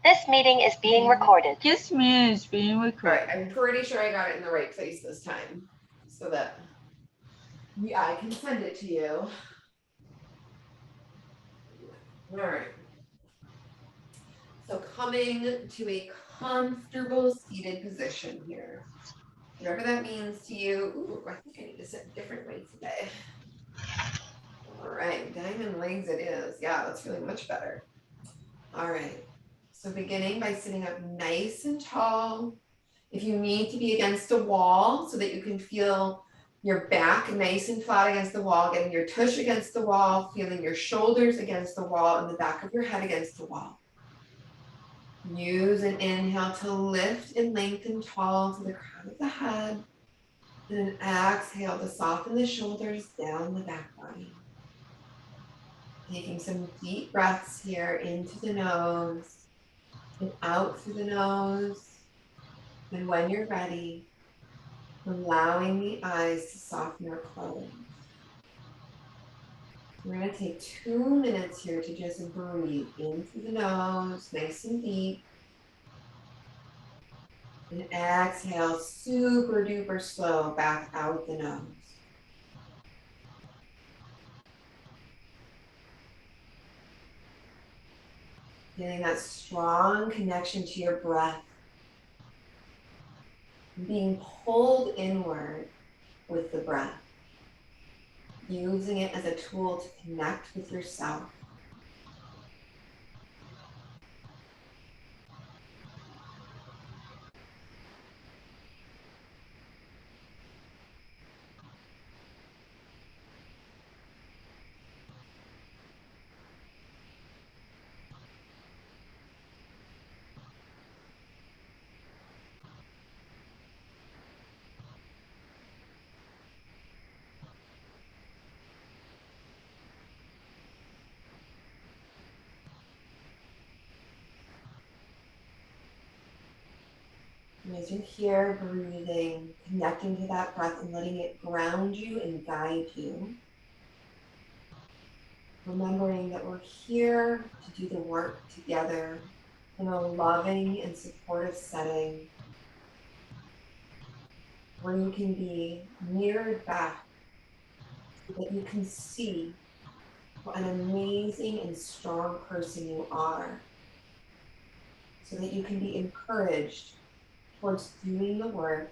This meeting is being recorded. Excuse me, it's being All recorded. right, I'm pretty sure I got it in the right place this time, so that I can send it to you. All right. So coming to a comfortable seated position here. Whatever that means to you. Ooh, I think I need to sit a different way today. All right, diamond legs it is. Yeah, that's feeling much better. All right. So beginning by sitting up nice and tall. If you need to be against a wall so that you can feel your back nice and flat against the wall, getting your tush against the wall, feeling your shoulders against the wall and the back of your head against the wall. Use an inhale to lift and lengthen tall to the crown of the head. And an exhale to soften the shoulders down the back body. Taking some deep breaths here into the nose and out through the nose. And when you're ready, allowing the eyes to soften or close. We're going to take 2 minutes here to just breathe in through the nose, nice and deep. And exhale, super duper slow, back out the nose. Feeling that strong connection to your breath. Being pulled inward with the breath. Using it as a tool to connect with yourself. And as you're here, breathing, connecting to that breath and letting it ground you and guide you. Remembering that we're here to do the work together in a loving and supportive setting where you can be mirrored back so that you can see what an amazing and strong person you are, so that you can be encouraged towards doing the work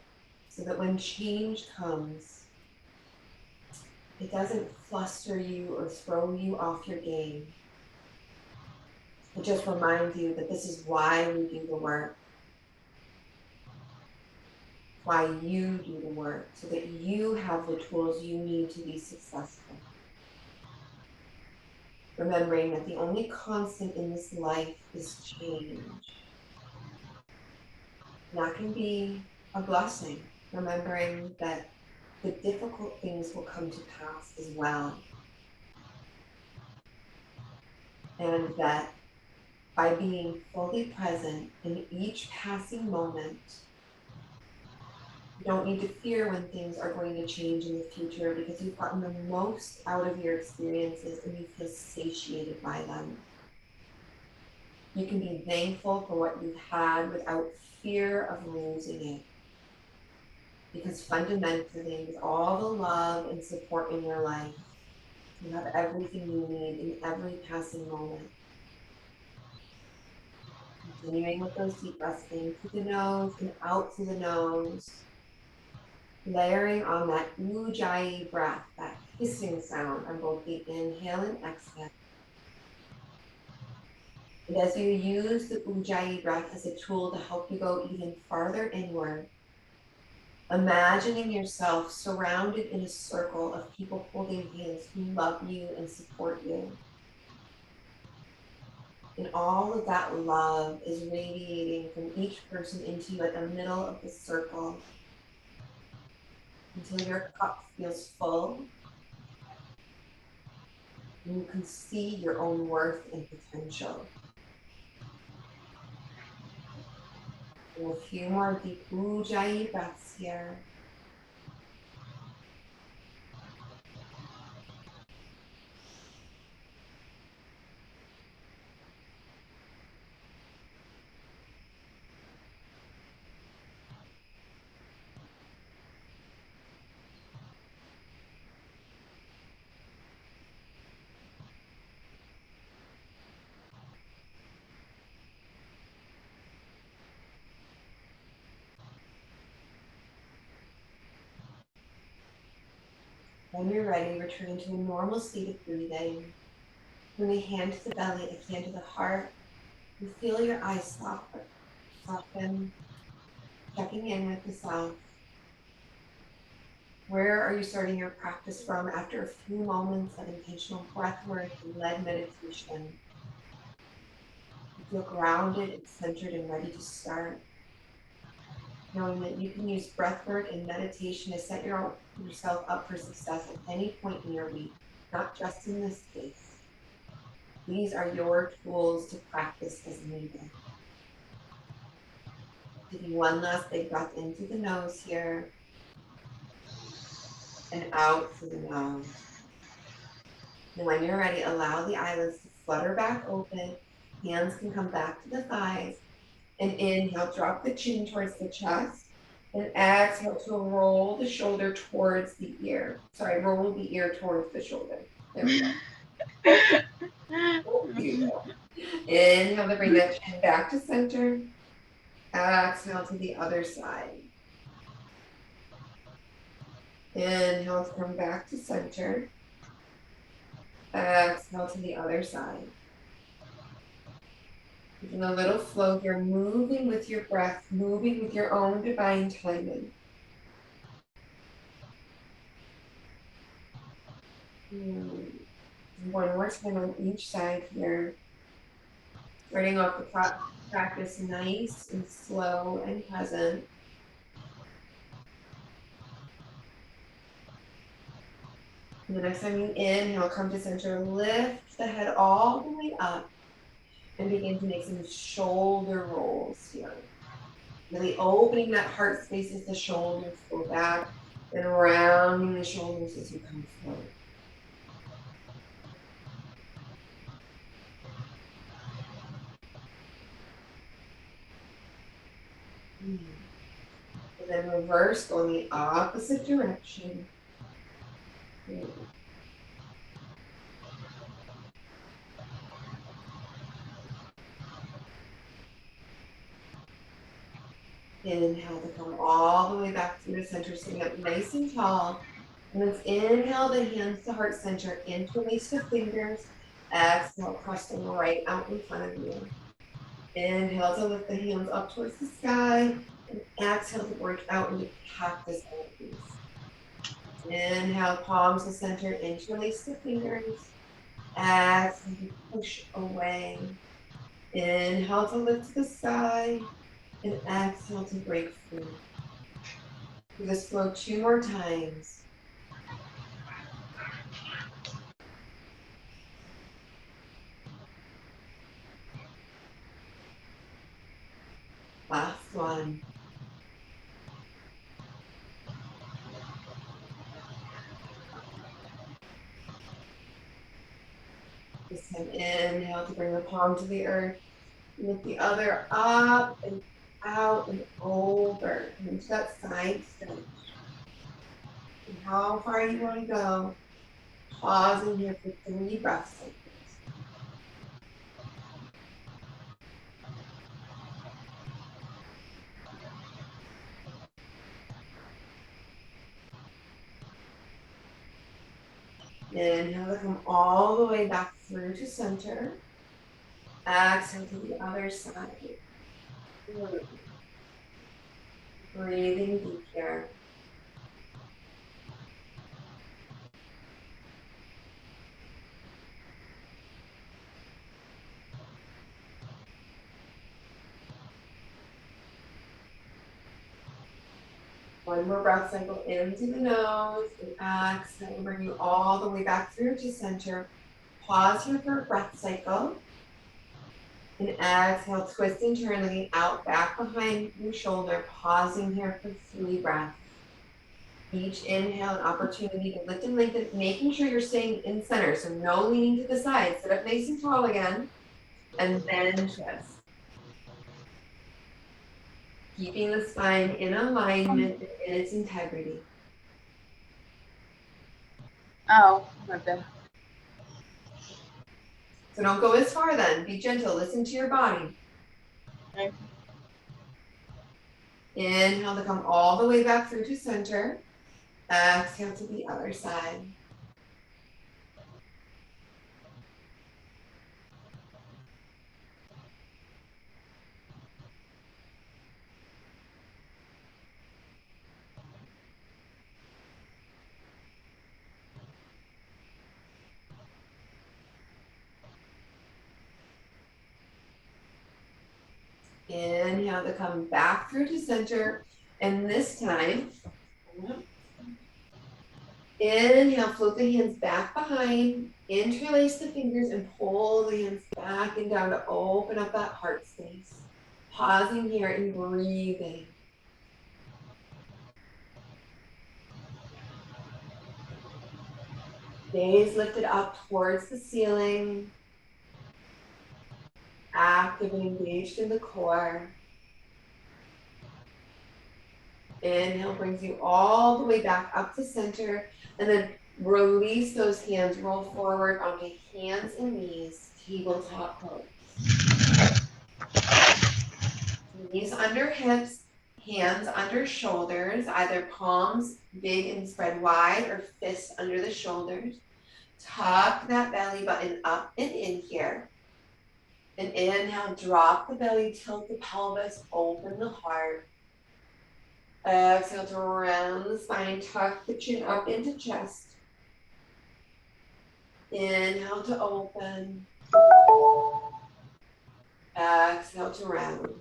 so that when change comes, it doesn't fluster you or throw you off your game. It just reminds you that this is why we do the work, why you do the work, so that you have the tools you need to be successful. Remembering that the only constant in this life is change. And that can be a blessing, remembering that the difficult things will come to pass as well. And that by being fully present in each passing moment, you don't need to fear when things are going to change in the future because you've gotten the most out of your experiences and you feel satiated by them. You can be thankful for what you've had without fear of losing it. Because fundamentally, with all the love and support in your life, you have everything you need in every passing moment. Continuing with those deep breaths in through the nose and out through the nose. Layering on that ujjayi breath, that hissing sound on both the inhale and exhale. And as you use the ujjayi breath as a tool to help you go even farther inward, imagining yourself surrounded in a circle of people holding hands who love you and support you. And all of that love is radiating from each person into you at the middle of the circle until your cup feels full and you can see your own worth and potential. And a few more deep ujjayi breaths here. When you're ready, return to a normal state of breathing. Bring a hand to the belly, a hand to the heart. You feel your eyes soften, checking in with the self. Where are you starting your practice from after a few moments of intentional breath work and led meditation? You feel grounded and centered and ready to start. Knowing that you can use breath work and meditation to set yourself up for success at any point in your week, not just in this case. These are your tools to practice as needed. Taking one last big breath into the nose here and out through the nose. And when you're ready, allow the eyelids to flutter back open. Hands can come back to the thighs. And inhale, drop the chin towards the chest. And exhale to roll the shoulder towards the ear. Sorry, roll the ear towards the shoulder. There we go. Oh, there you go. Inhale to bring that chin back to center. Exhale to the other side. Inhale to come back to center. Exhale to the other side. Using a little flow here, moving with your breath, moving with your own divine timing. One more time on each side here. Starting off the practice nice and slow and present. And the next time you inhale, come to center, lift the head all the way up and begin to make some shoulder rolls here. Really opening that heart space as the shoulders go back and rounding the shoulders as you come forward. And then reverse, go in the opposite direction. Inhale to come all the way back through the center, sitting up nice and tall. And let's inhale the hands to heart center, interlace the fingers. Exhale, cross them right out in front of you. Inhale to lift the hands up towards the sky. And exhale to work out into cactus pose. Inhale, palms to center, interlace the fingers. Exhale to push away. Inhale to lift to the sky. And exhale to break free. Do this flow 2 more times. Last one. This time inhale to bring the palm to the earth. Lift the other up and out and over and into that side stretch. And how far you want to go. Pausing here for 3 breath cycles. Inhale to come all the way back through to center. Exhale to the other side. Breathing deep here. One more breath cycle into the nose and exhale, bring you all the way back through to center. Pause here for a breath cycle. And exhale, twist and turn, looking out back behind your shoulder, pausing here for 3 breaths. Each inhale, an opportunity to lift and lengthen, making sure you're staying in center, so no leaning to the side. Sit up nice and tall again, and then twist. Keeping the spine in alignment and in its integrity. Oh, okay. So don't go as far then. Be gentle. Listen to your body. Okay. Inhale to come all the way back through to center. Exhale to the other side. Inhale to come back through to center. And this time, inhale, float the hands back behind, interlace the fingers and pull the hands back and down to open up that heart space. Pausing here and breathing. Gaze lifted up towards the ceiling. Active and engaged in the core. Inhale brings you all the way back up to center, and then release those hands, roll forward onto hands and knees, tabletop pose. Knees under hips, hands under shoulders, either palms big and spread wide or fists under the shoulders. Tuck that belly button up and in here. And inhale, drop the belly, tilt the pelvis, open the heart. Exhale to round the spine, tuck the chin up into chest. Inhale to open. Exhale to round.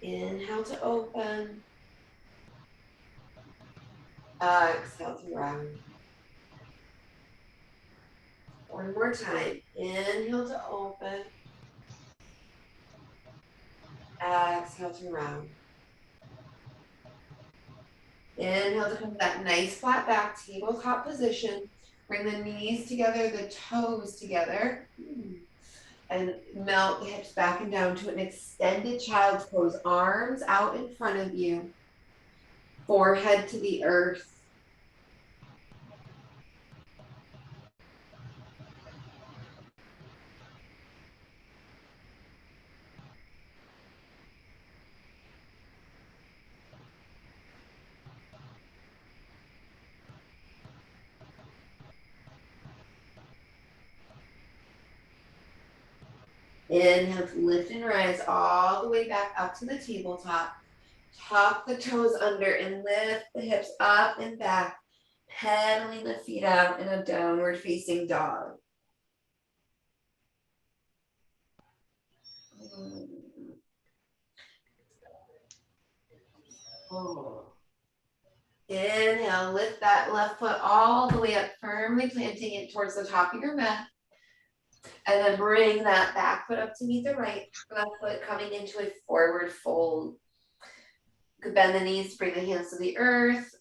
Inhale to open. Exhale to round. One more time. Inhale to open. Exhale to round. Inhale to come to that nice flat back tabletop position. Bring the knees together, the toes together. And melt the hips back and down to an extended child's pose. Arms out in front of you. Forehead to the earth. Inhale to lift and rise all the way back up to the tabletop. Tuck the toes under and lift the hips up and back. Pedaling the feet out in a downward facing dog. Inhale, lift that left foot all the way up, firmly planting it towards the top of your mat. And then bring that back foot up to meet the right, left foot coming into a forward fold. You could bend the knees, bring the hands to the earth,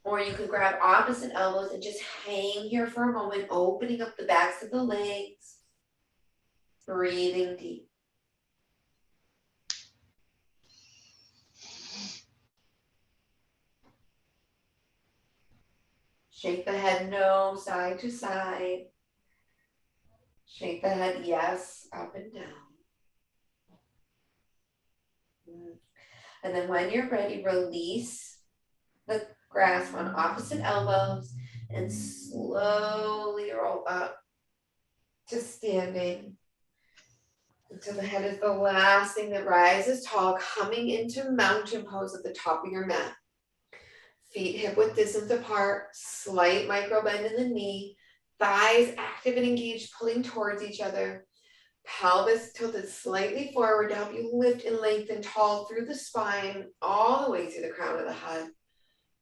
or you could grab opposite elbows and just hang here for a moment, opening up the backs of the legs, breathing deep. Shake the head no, side to side. Shake the head yes, up and down. And then when you're ready, release the grasp on opposite elbows and slowly roll up to standing until the head is the last thing that rises tall, coming into mountain pose at the top of your mat. Feet hip width distance apart, slight micro bend in the knee, thighs active and engaged, pulling towards each other. Pelvis tilted slightly forward to help you lift and lengthen tall through the spine, all the way through the crown of the head.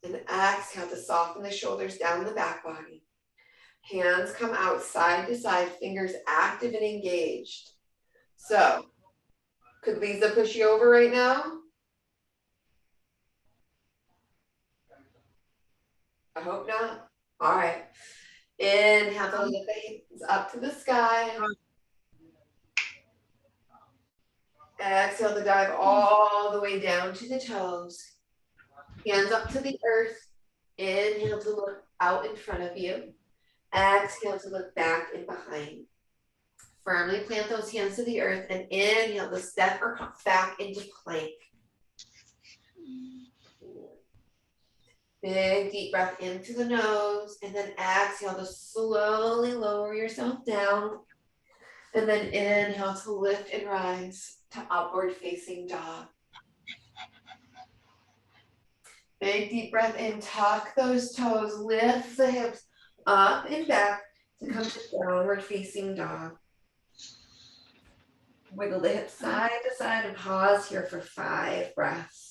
And exhale to soften the shoulders down the back body. Hands come out side to side, fingers active and engaged. So, could Lisa push you over right now? I hope not. All right. Inhale to lift the hands up to the sky. Exhale to dive all the way down to the toes. Hands up to the earth. Inhale to look out in front of you. Exhale to look back and behind. Firmly plant those hands to the earth and inhale to step or come back into plank. Big deep breath into the nose, and then exhale to slowly lower yourself down. And then inhale to lift and rise to upward facing dog. Big deep breath in, tuck those toes, lift the hips up and back to come to downward facing dog. Wiggle the hips side to side and pause here for 5 breaths.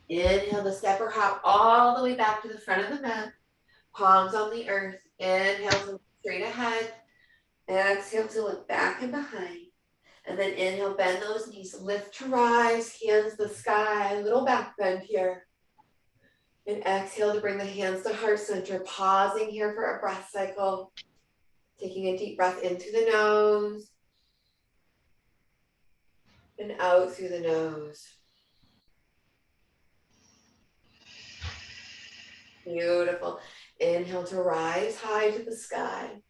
Inhale to step or hop all the way back to the front of the mat. Palms on the earth. Inhale to look straight ahead. Exhale to look back and behind. And then inhale, bend those knees, lift to rise, hands to the sky, little back bend here. And exhale to bring the hands to heart center, pausing here for a breath cycle. Taking a deep breath into the nose and out through the nose. Beautiful. Inhale to rise high to the sky.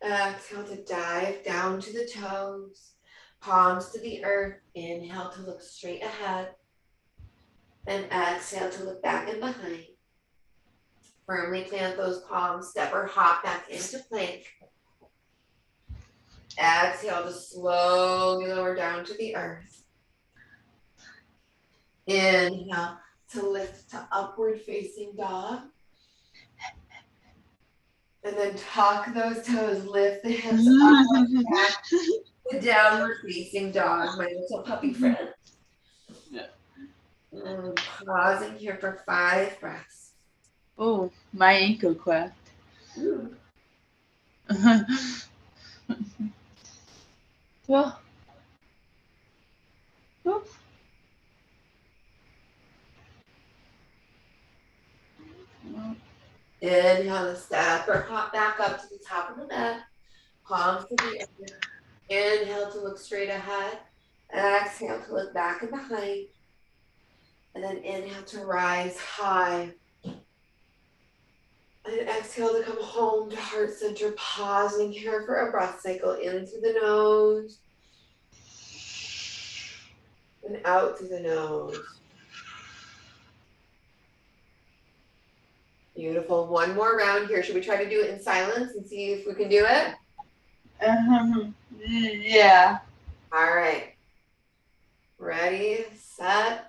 Exhale to dive down to the toes, palms to the earth. Inhale to look straight ahead. And exhale to look back and behind. Firmly plant those palms, step or hop back into plank. Exhale to slowly lower down to the earth. Inhale to lift to upward facing dog. And then tuck those toes, lift the hips up, back to downward facing dog, my little puppy friend. And pausing here for 5 breaths. Oh, my ankle cracked. Well, oops. Inhale to step or hop back up to the top of the mat. Palms to the earth. Inhale to look straight ahead. Exhale to look back and behind. And then inhale to rise high. And exhale to come home to heart center, pausing here for a breath cycle in through the nose. And out through the nose. Beautiful. One more round here. Should we try to do it in silence and see if we can do it? Yeah. All right. Ready, set.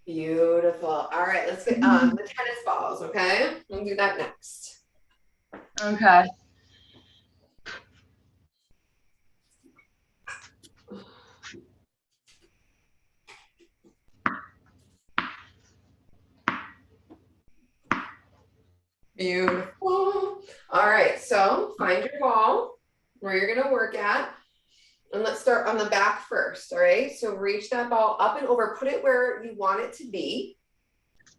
Beautiful. All right, let's get the tennis balls, okay? We'll do that next. Okay. Beautiful. All right, so find your ball where you're going to work at. And let's start on the back first, all right? So reach that ball up and over, put it where you want it to be,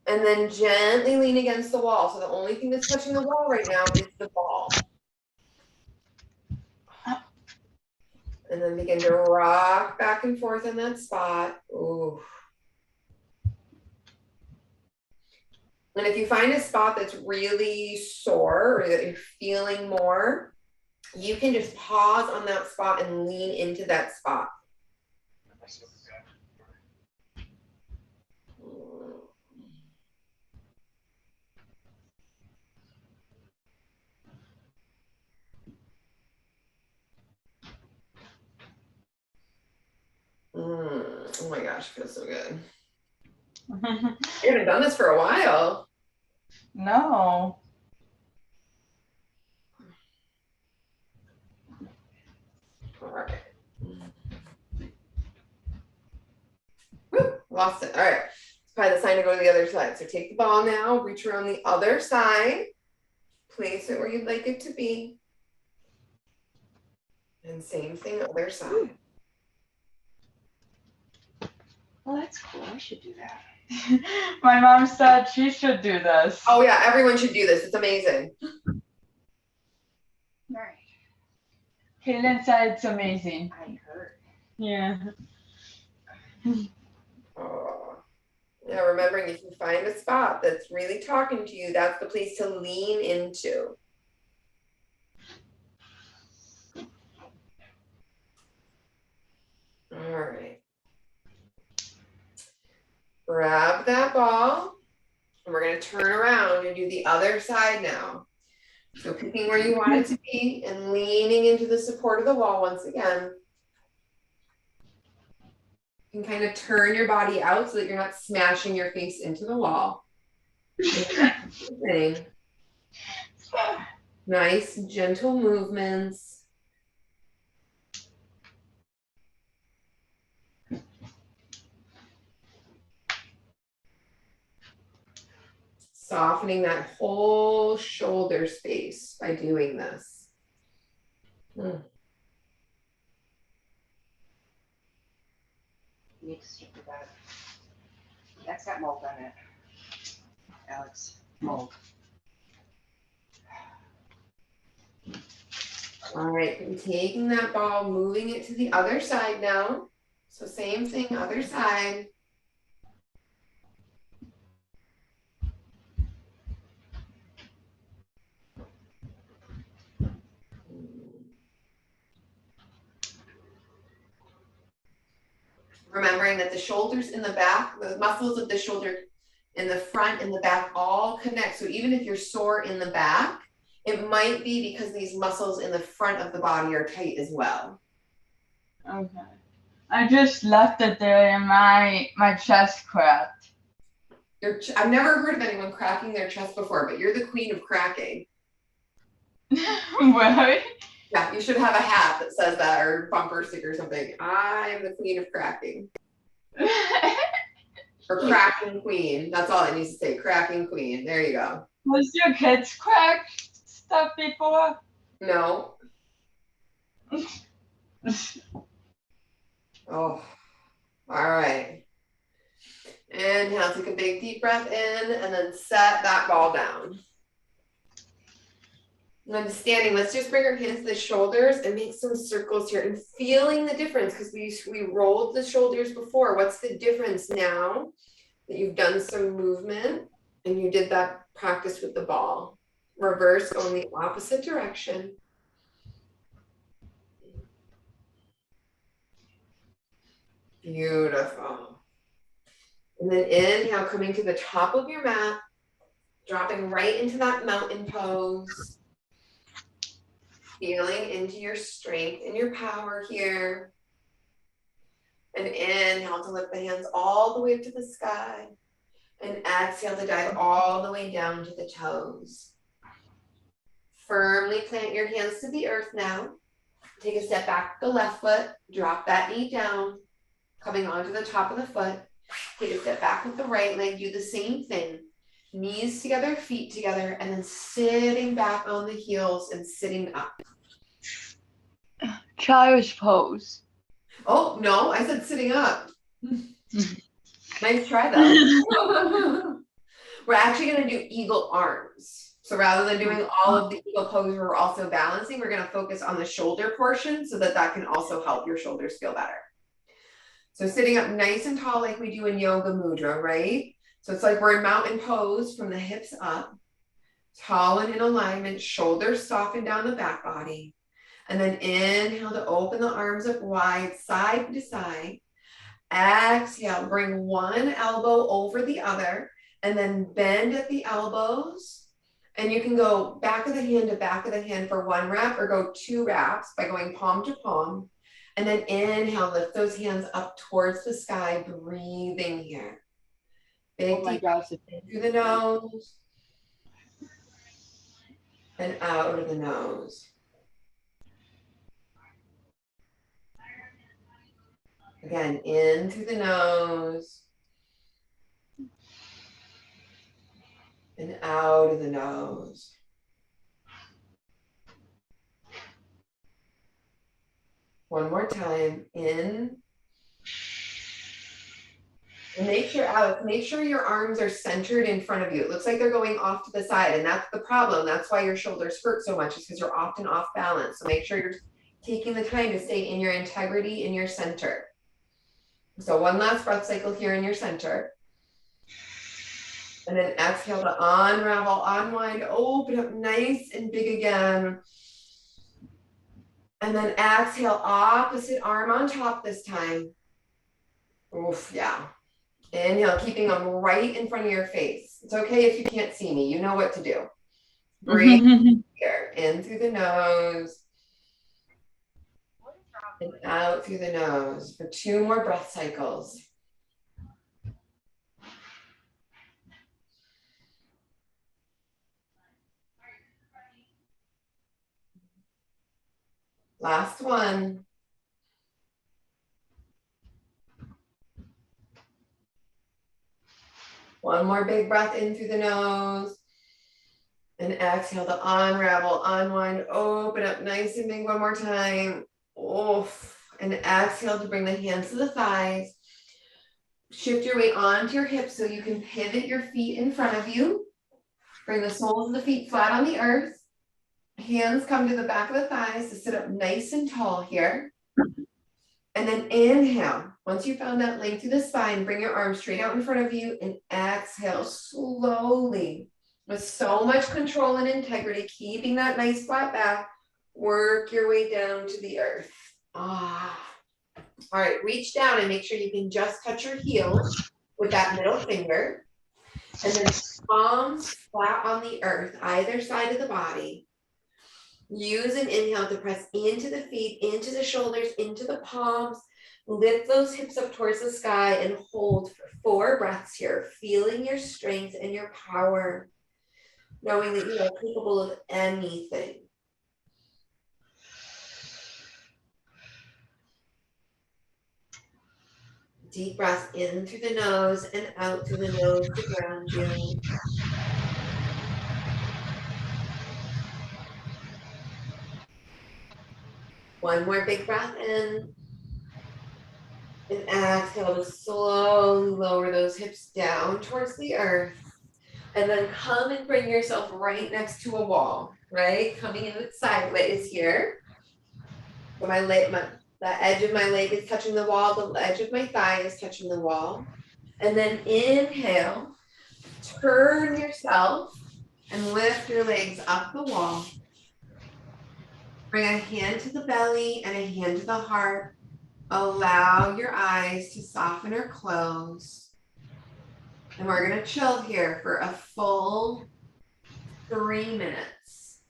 and then gently lean against the wall. So the only thing that's touching the wall right now is the ball. And then begin to rock back and forth in that spot. Ooh. And if you find a spot that's really sore or that you're feeling more, you can just pause on that spot and lean into that spot. my gosh, it feels so good. You haven't done this for a while. No. All right. Woo, lost it. All right. It's probably the sign to go to the other side. So take the ball now, reach around the other side, place it where you'd like it to be. And same thing, other side. Well, that's cool. I should do that. My mom said she should do this. Oh yeah, everyone should do this. It's amazing. Right. Kaylin said it's amazing. I heard. Yeah. Oh. Yeah, remembering if you find a spot that's really talking to you, that's the place to lean into. All right. Grab that ball, and we're going to turn around and do the other side now. So picking where you want it to be and leaning into the support of the wall once again. You can kind of turn your body out so that you're not smashing your face into the wall. Nice, gentle movements. Softening that whole shoulder space by doing this. You need to stick with that. That's got mold on it. Alex, mold. All right, and taking that ball, moving it to the other side now. So same thing, other side. Remembering that the shoulders in the back, the muscles of the shoulder in the front and the back all connect. So even if you're sore in the back, it might be because these muscles in the front of the body are tight as well. Okay. I just left it there and my chest cracked. I've never heard of anyone cracking their chest before, but you're the queen of cracking. What? Yeah, you should have a hat that says that or bumper sticker or something. I am the queen of cracking. Or cracking queen. That's all it needs to say. Cracking queen. There you go. Was your kids cracked stuff before? No. Oh, all right. Inhale, take a big deep breath in and then set that ball down. And then standing, let's just bring our hands to the shoulders and make some circles here and feeling the difference because we rolled the shoulders before. What's the difference now that you've done some movement and you did that practice with the ball? Reverse, go in the opposite direction. Beautiful. And then inhale, coming to the top of your mat, dropping right into that mountain pose. Feeling into your strength and your power here. And inhale to lift the hands all the way up to the sky. And exhale to dive all the way down to the toes. Firmly plant your hands to the earth now. Take a step back with the left foot. Drop that knee down. Coming onto the top of the foot. Take a step back with the right leg. Do the same thing. Knees together, feet together, and then sitting back on the heels and sitting up. Child's pose. Oh, no, I said sitting up. Nice try though. We're actually going to do eagle arms. So rather than doing all of the eagle pose, we're also balancing. We're going to focus on the shoulder portion so that can also help your shoulders feel better. So sitting up nice and tall like we do in yoga mudra, right? So it's like we're in mountain pose from the hips up, tall and in alignment, shoulders soften down the back body. And then inhale to open the arms up wide, side to side. Exhale, bring one elbow over the other, and then bend at the elbows. And you can go back of the hand to back of the hand for one wrap or go 2 wraps by going palm to palm. And then inhale, lift those hands up towards the sky, breathing here. Big Oh my deep gosh. in through the nose and out of the nose. Again, in through the nose and out of the nose. One more time, in. And make sure, Alex, make sure your arms are centered in front of you. It looks like they're going off to the side, and that's the problem. That's why your shoulders hurt so much, is because you're often off balance. So make sure you're taking the time to stay in your integrity, in your center. So one last breath cycle here in your center. And then exhale to unravel, unwind, open up nice and big again. And then exhale, opposite arm on top this time. Oof, yeah. Inhale, keeping them right in front of your face. It's okay if you can't see me. You know what to do. Breathe here, in through the nose. And out through the nose for 2 more breath cycles. Last one. One more big breath in through the nose. And exhale to unravel, unwind, open up nice and big one more time. Oof. And exhale to bring the hands to the thighs. Shift your weight onto your hips so you can pivot your feet in front of you. Bring the soles of the feet flat on the earth. Hands come to the back of the thighs to sit up nice and tall here. And then inhale. Once you found that length through the spine, bring your arms straight out in front of you and exhale slowly. With so much control and integrity, keeping that nice flat back, work your way down to the earth. Ah. All right, reach down and make sure you can just touch your heels with that middle finger. And then palms flat on the earth, either side of the body. Use an inhale to press into the feet, into the shoulders, into the palms. Lift those hips up towards the sky and hold for 4 breaths here, feeling your strength and your power, knowing that you are capable of anything. Deep breath in through the nose and out through the nose to ground you. One more big breath in. And exhale to slowly lower those hips down towards the earth. And then come and bring yourself right next to a wall, right? Coming in sideways here. So the edge of my leg is touching the wall. The edge of my thigh is touching the wall. And then inhale, turn yourself and lift your legs up the wall. Bring a hand to the belly and a hand to the heart. Allow your eyes to soften or close. And we're going to chill here for a full 3 minutes.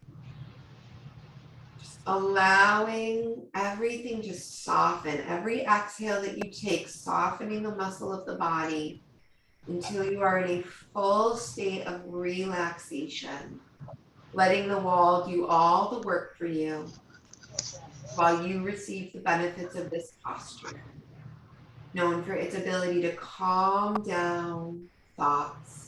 Just allowing everything to soften. Every exhale that you take, softening the muscle of the body until you are in a full state of relaxation. Letting the wall do all the work for you while you receive the benefits of this posture, known for its ability to calm down thoughts.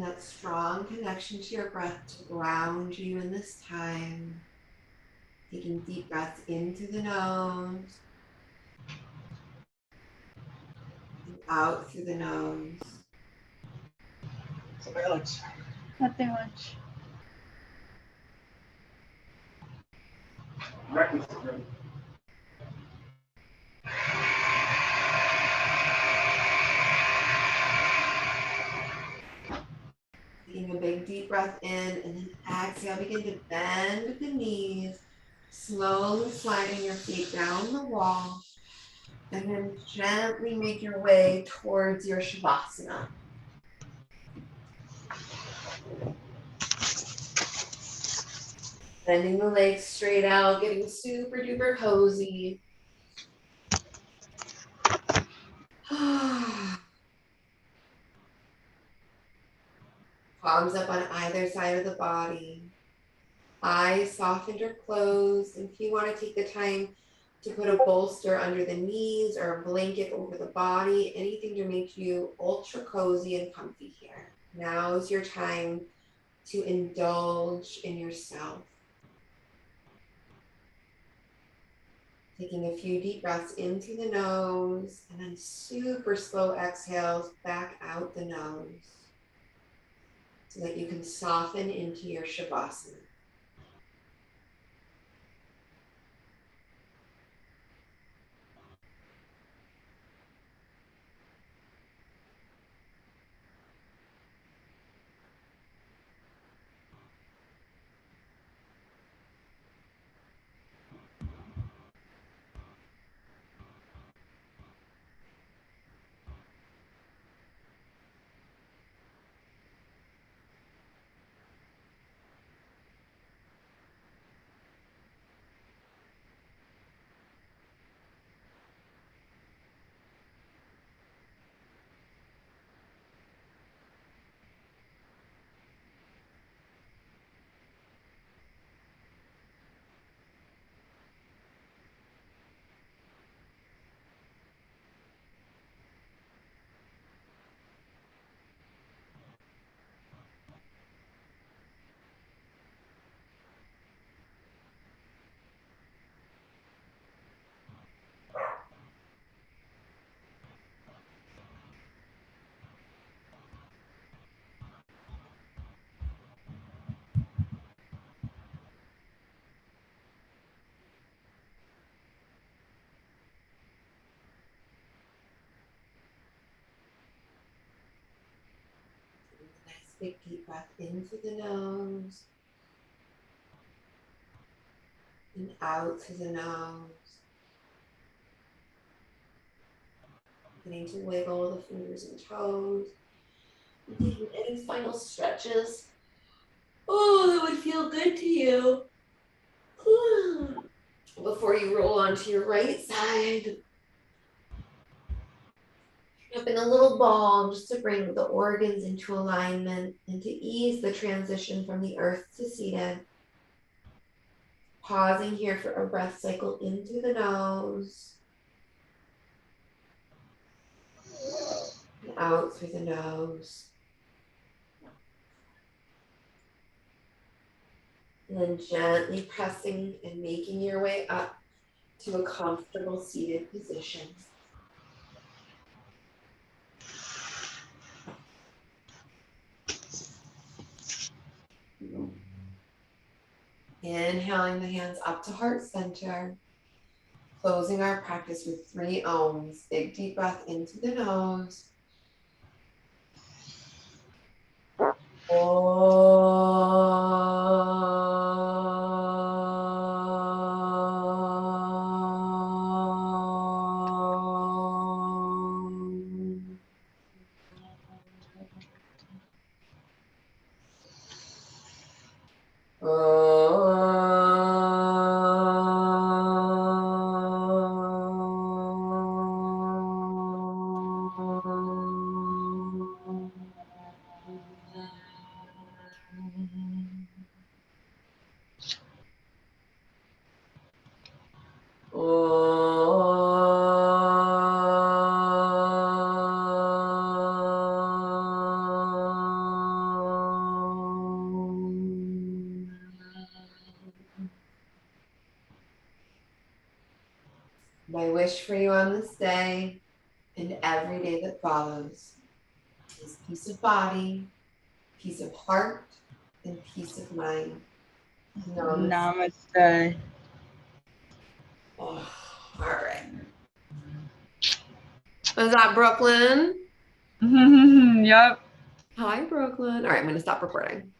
feeling that strong connection to your breath to ground you in this time. Taking deep breaths in through the nose and out through the nose. So Alex, Nothing much. breakfast is ready. Taking a big deep breath in and then exhale, begin to bend the knees, slowly sliding your feet down the wall, and then gently make your way towards your Shavasana. Bending the legs straight out, getting super duper cozy. Palms up on either side of the body. Eyes softened or closed. And if you want to take the time to put a bolster under the knees or a blanket over the body, anything to make you ultra cozy and comfy here. Now is your time to indulge in yourself. Taking a few deep breaths into the nose and then super slow exhales back out the nose so that you can soften into your Shavasana. Nice big deep breath into the nose and out through the nose. Beginning to wiggle the fingers and toes. And taking any final stretches. Oh, that would feel good to you. Before you roll onto your right side. Up in a little ball just to bring the organs into alignment and to ease the transition from the earth to seated. Pausing here for a breath cycle in through the nose and out through the nose. And then gently pressing and making your way up to a comfortable seated position. Inhaling the hands up to heart center. Closing our practice with 3 ohms. Big deep breath into the nose. My wish for you on this day and every day that follows is peace of body, peace of heart, and peace of mind. Namaste. Namaste. Oh, all right. Is that Brooklyn? Yep. Hi, Brooklyn. All right, I'm going to stop recording.